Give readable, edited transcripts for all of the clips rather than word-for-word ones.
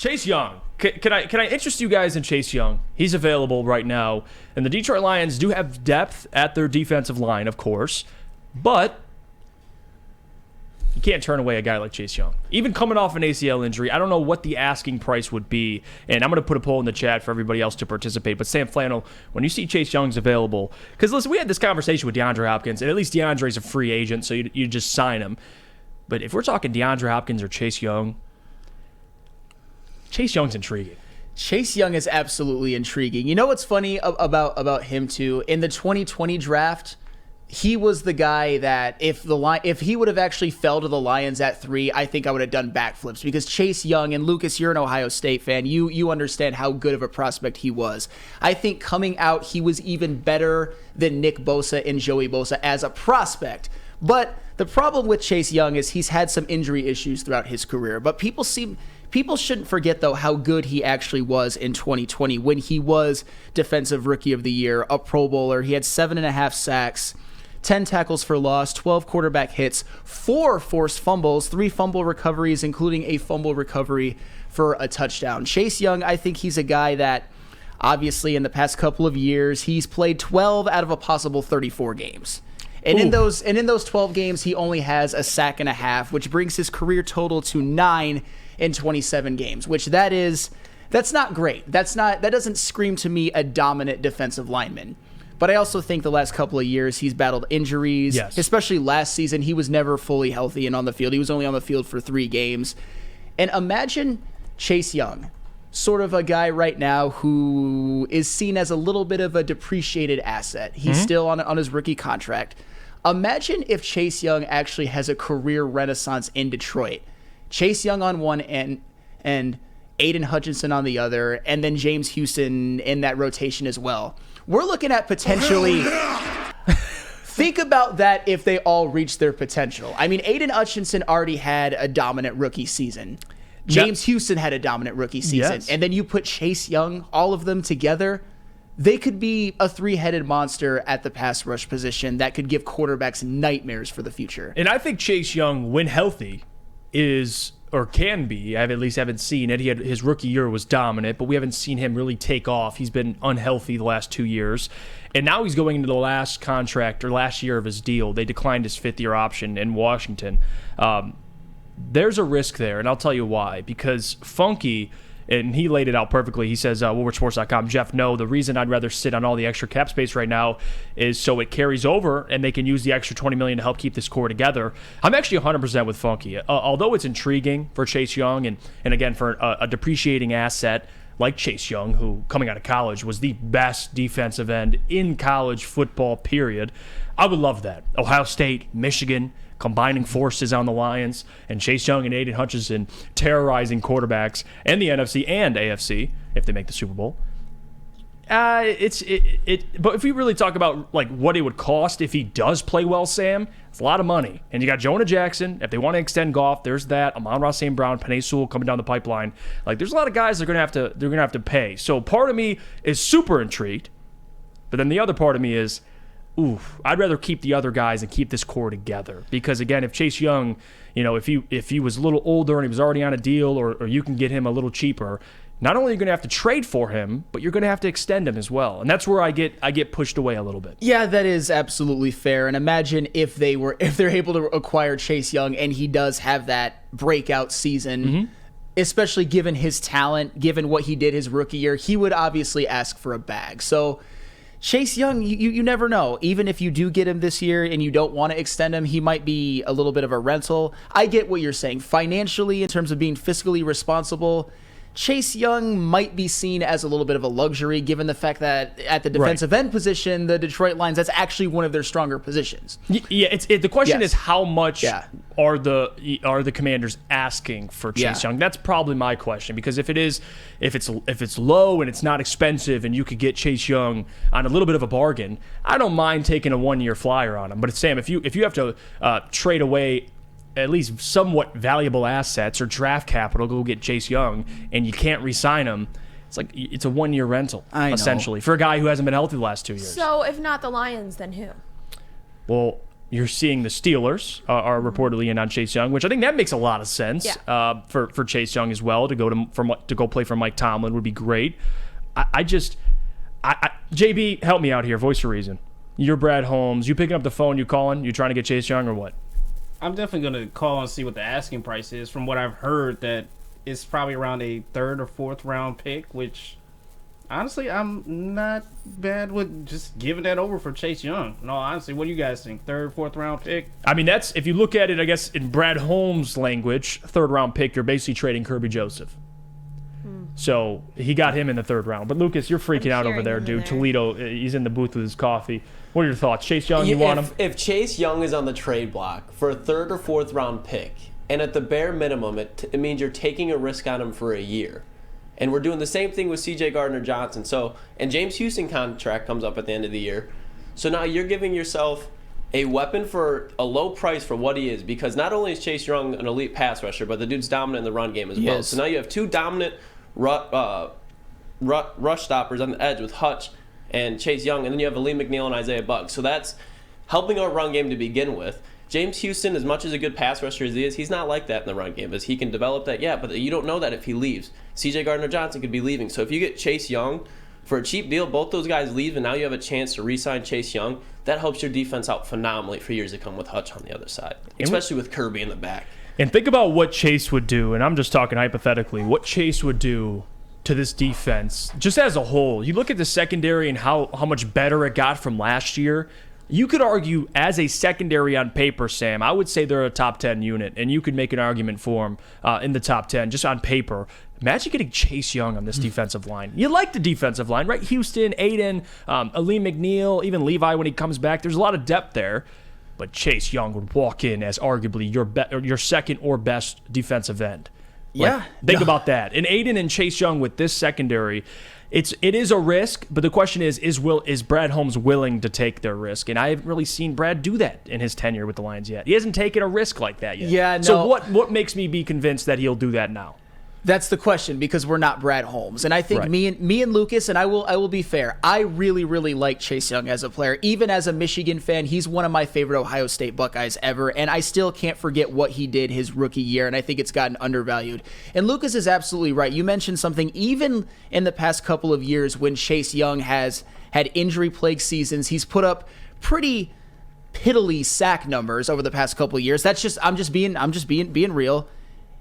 Chase Young. Can I interest you guys in Chase Young? He's available right now. And the Detroit Lions do have depth at their defensive line, of course. But you can't turn away a guy like Chase Young. Even coming off an ACL injury, I don't know what the asking price would be. And I'm going to put a poll in the chat for everybody else to participate. But Sam Flannel, when you see Chase Young's available, because listen, we had this conversation with DeAndre Hopkins, and at least DeAndre's a free agent, so you just sign him. But if we're talking DeAndre Hopkins or Chase Young's intriguing. Chase Young is absolutely intriguing. You know what's funny about him too? In the 2020 draft, he was the guy that if he would have actually fell to the Lions at 3, I think I would have done backflips, because Chase Young, and Lucas, you're an Ohio State fan. You understand how good of a prospect he was. I think coming out, he was even better than Nick Bosa and Joey Bosa as a prospect. But the problem with Chase Young is he's had some injury issues throughout his career. But people shouldn't forget, though, how good he actually was in 2020 when he was Defensive Rookie of the Year, a Pro Bowler. He had 7.5 sacks, 10 tackles for loss, 12 quarterback hits, 4 forced fumbles, 3 fumble recoveries, including a fumble recovery for a touchdown. Chase Young, I think he's a guy that, obviously, in the past couple of years, he's played 12 out of a possible 34 games. And in those 12 games, he only has a sack and a half, which brings his career total to 9 in 27 games, which that's not great. That doesn't scream to me a dominant defensive lineman. But I also think the last couple of years he's battled injuries, yes. Especially last season. He was never fully healthy and on the field. He was only on the field for 3 games. And imagine Chase Young, sort of a guy right now who is seen as a little bit of a depreciated asset. He's still on his rookie contract. Imagine if Chase Young actually has a career renaissance in Detroit. Chase Young on one end and Aiden Hutchinson on the other, and then James Houston in that rotation as well. We're looking at potentially... Think about that if they all reach their potential. I mean, Aiden Hutchinson already had a dominant rookie season. James Houston had a dominant rookie season. Yes. And then you put Chase Young, all of them together, they could be a 3-headed monster at the pass rush position that could give quarterbacks nightmares for the future. And I think Chase Young, when healthy, is, or can be, I at least haven't seen it. His rookie year was dominant, but we haven't seen him really take off. He's been unhealthy the last 2 years. And now he's going into the last contract or last year of his deal. They declined his 5th-year option in Washington. There's a risk there, and I'll tell you why. Because Funky, and he laid it out perfectly. He says, WoodwardSports.com, Jeff, no, the reason I'd rather sit on all the extra cap space right now is so it carries over and they can use the extra $20 million to help keep this core together. I'm actually 100% with Funky. Although it's intriguing for Chase Young and again, for a depreciating asset like Chase Young, who coming out of college was the best defensive end in college football, period, I would love that. Ohio State, Michigan, combining forces on the Lions, and Chase Young and Aiden Hutchinson terrorizing quarterbacks and the NFC and AFC if they make the Super Bowl. But if we really talk about like what it would cost if he does play well, Sam, it's a lot of money. And you got Jonah Jackson. If they want to extend Goff, there's that. Amon-Ra St. Brown, Penei Sewell coming down the pipeline. Like there's a lot of guys they're gonna have to pay. So part of me is super intrigued, but then the other part of me is, I'd rather keep the other guys and keep this core together. Because again, if Chase Young, if he was a little older and he was already on a deal, or you can get him a little cheaper, not only are you going to have to trade for him, but you're going to have to extend him as well. And that's where I get pushed away a little bit. Yeah, that is absolutely fair. And imagine if they're able to acquire Chase Young and he does have that breakout season, especially given his talent, given what he did his rookie year, he would obviously ask for a bag. So Chase Young, you never know. Even if you do get him this year and you don't want to extend him, he might be a little bit of a rental. I get what you're saying. Financially, in terms of being fiscally responsible, Chase Young might be seen as a little bit of a luxury, given the fact that at the defensive end position, the Detroit Lions, that's actually one of their stronger positions. Yeah, the question is how much are the Commanders asking for Chase Young? That's probably my question, because if it's low and it's not expensive and you could get Chase Young on a little bit of a bargain, I don't mind taking a 1-year flyer on him. But Sam, if you have to trade away at least somewhat valuable assets or draft capital, go get Chase Young, and you can't re-sign him, it's a 1-year rental, essentially, for a guy who hasn't been healthy the last 2 years. So if not the Lions, then who? Well, you're seeing the Steelers are reportedly in on Chase Young, which I think that makes a lot of sense for Chase Young as well. To go play for Mike Tomlin would be great. JB, help me out here. Voice of reason. You're Brad Holmes. You picking up the phone? You calling? You trying to get Chase Young or what? I'm definitely going to call and see what the asking price is. From what I've heard, that it's probably around a 3rd or 4th round pick, which honestly, I'm not bad with just giving that over for Chase Young. No, honestly, what do you guys think? 3rd, 4th round pick? I mean, that's, if you look at it, I guess, in Brad Holmes' language, 3rd round pick, you're basically trading Kirby Joseph. So he got him in the 3rd round. But Lucas, you're freaking out over there, dude. Toledo, he's in the booth with his coffee. What are your thoughts? Chase Young, you want him? If Chase Young is on the trade block for a 3rd or 4th round pick, and at the bare minimum, it means you're taking a risk on him for a year. And we're doing the same thing with C.J. Gardner-Johnson. And James Houston contract comes up at the end of the year. So now you're giving yourself a weapon for a low price for what he is, because not only is Chase Young an elite pass rusher, but the dude's dominant in the run game as well. So now you have 2 dominant rush stoppers on the edge with Hutch and Chase Young, and then you have Aleem McNeil and Isaiah Buggs. So that's helping our run game to begin with. James Houston, as much as a good pass rusher as he is, he's not like that in the run game. As he can develop that, but you don't know that if he leaves. C.J. Gardner-Johnson could be leaving. So if you get Chase Young for a cheap deal, both those guys leave, and now you have a chance to re-sign Chase Young. That helps your defense out phenomenally for years to come with Hutch on the other side, especially with Kirby in the back. And think about what Chase would do, and I'm just talking hypothetically, what Chase would do to this defense, just as a whole. You look at the secondary and how much better it got from last year. You could argue as a secondary on paper, Sam, I would say they're a top 10 unit, and you could make an argument for them in the top 10, just on paper. Imagine getting Chase Young on this defensive line. You like the defensive line, right? Houston, Aiden, Aleem McNeil, even Levi when he comes back. There's a lot of depth there. But Chase Young would walk in as arguably your second or best defensive end. Think about that. And Aiden and Chase Young with this secondary, it is a risk, but the question is Brad Holmes willing to take their risk? And I haven't really seen Brad do that in his tenure with the Lions yet. He hasn't taken a risk like that yet. Yeah, no. So what makes me be convinced that he'll do that now? That's the question, because we're not Brad Holmes. And I think me and Lucas, and I will be fair, I really, really like Chase Young as a player. Even as a Michigan fan, he's one of my favorite Ohio State Buckeyes ever, and I still can't forget what he did his rookie year, and I think it's gotten undervalued. And Lucas is absolutely right. You mentioned something, even in the past couple of years when Chase Young has had injury-plagued seasons, he's put up pretty piddly sack numbers over the past couple of years. That's just I'm just being real.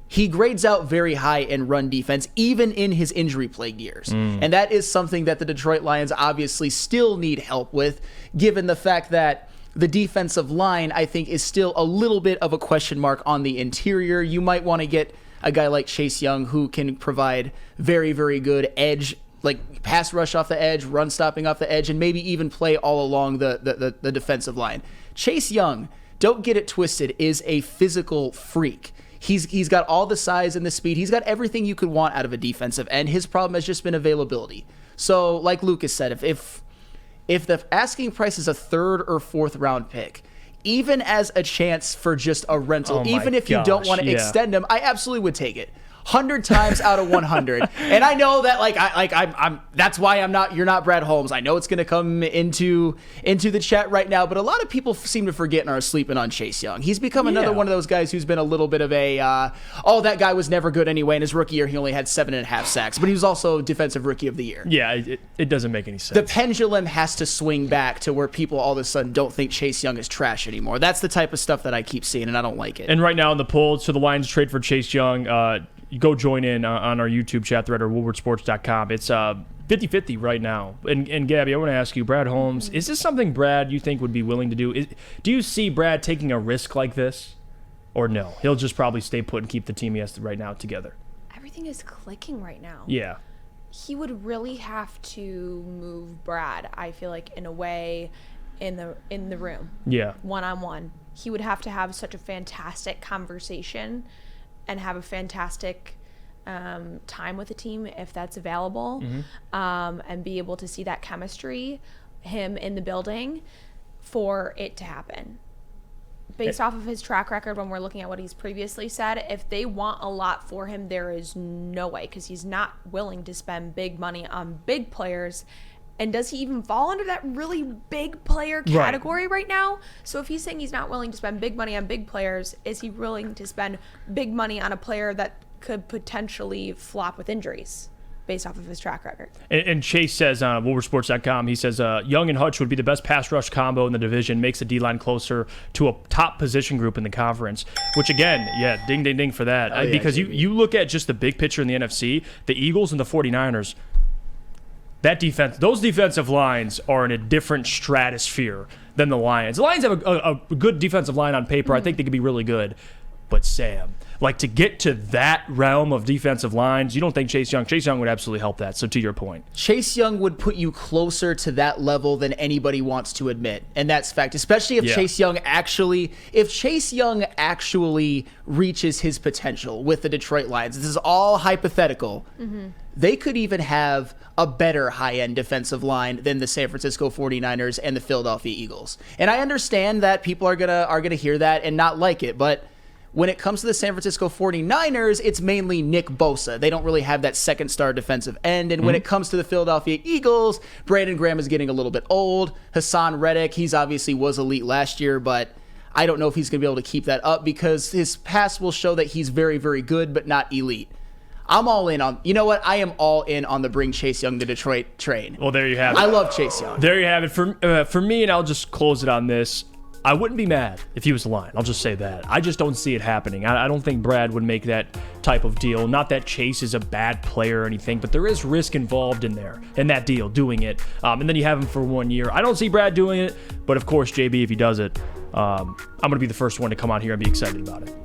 He grades out very high in run defense, even in his injury-plagued years. And that is something that the Detroit Lions obviously still need help with, given the fact that the defensive line, I think, is still a little bit of a question mark on the interior. You might want to get a guy like Chase Young who can provide very, very good edge, like pass rush off the edge, run stopping off the edge, and maybe even play all along the defensive line. Chase Young, don't get it twisted, is a physical freak. He's got all the size and the speed. He's got everything you could want out of a defensive end. His problem has just been availability. So, like Lucas said, if the asking price is a 3rd or 4th round pick, even as a chance for just a rental, even if you don't want to extend him, I absolutely would take it. 100 times out of 100. And I know that I'm that's why you're not Brad Holmes. I know it's going to come into the chat right now, but a lot of people seem to forget and are sleeping on Chase Young. He's become another one of those guys who's been a little bit of a that guy was never good anyway. In his rookie year, he only had 7.5 sacks, but he was also defensive rookie of the year. Yeah, it doesn't make any sense. The pendulum has to swing back to where people all of a sudden don't think Chase Young is trash anymore. That's the type of stuff that I keep seeing, and I don't like it. And right now in the poll, so the Lions trade for Chase Young, you go join in on our YouTube chat thread or woodwardsports.com. It's 50-50 right now. And Gabby, I want to ask you, Brad Holmes, is this something Brad you think would be willing to do? Do you see Brad taking a risk like this? Or no? He'll just probably stay put and keep the team he has right now together. Everything is clicking right now. Yeah. He would really have to move Brad, I feel like, in a way, in the room. Yeah. One-on-one. He would have to have such a fantastic conversation and have a fantastic time with the team if that's available, and be able to see that chemistry, him in the building, for it to happen. Based off of his track record, when we're looking at what he's previously said, if they want a lot for him, there is no way, because he's not willing to spend big money on big players And does he even fall under that really big player category right now? So if he's saying he's not willing to spend big money on big players, is he willing to spend big money on a player that could potentially flop with injuries based off of his track record? And Chase says on WoodwardSports.com, he says, Young and Hutch would be the best pass rush combo in the division, makes the D-line closer to a top position group in the conference, which again, yeah, ding, ding, ding for that. Because you look at just the big picture in the NFC, the Eagles and the 49ers, that defense, those defensive lines are in a different stratosphere than the Lions. The Lions have a good defensive line on paper. I think they could be really good. But Sam, like to get to that realm of defensive lines, you don't think Chase Young would absolutely help that. So to your point, Chase Young would put you closer to that level than anybody wants to admit. And that's fact, especially if Chase Young actually reaches his potential with the Detroit Lions. This is all hypothetical. They could even have a better high-end defensive line than the San Francisco 49ers and the Philadelphia Eagles. And I understand that people are gonna hear that and not like it, but when it comes to the San Francisco 49ers, it's mainly Nick Bosa. They don't really have that second-star defensive end. And when it comes to the Philadelphia Eagles, Brandon Graham is getting a little bit old. Hassan Reddick, he's obviously was elite last year, but I don't know if he's going to be able to keep that up because his past will show that he's very, very good, but not elite. I'm all in on, you know what? I am all in on the bring Chase Young to Detroit train. Well, there you have it. I love Chase Young. There you have it. For me, and I'll just close it on this, I wouldn't be mad if he was the line. I'll just say that. I just don't see it happening. I don't think Brad would make that type of deal. Not that Chase is a bad player or anything, but there is risk involved in that deal, doing it. And then you have him for 1 year. I don't see Brad doing it, but of course, JB, if he does it, I'm going to be the first one to come out here and be excited about it.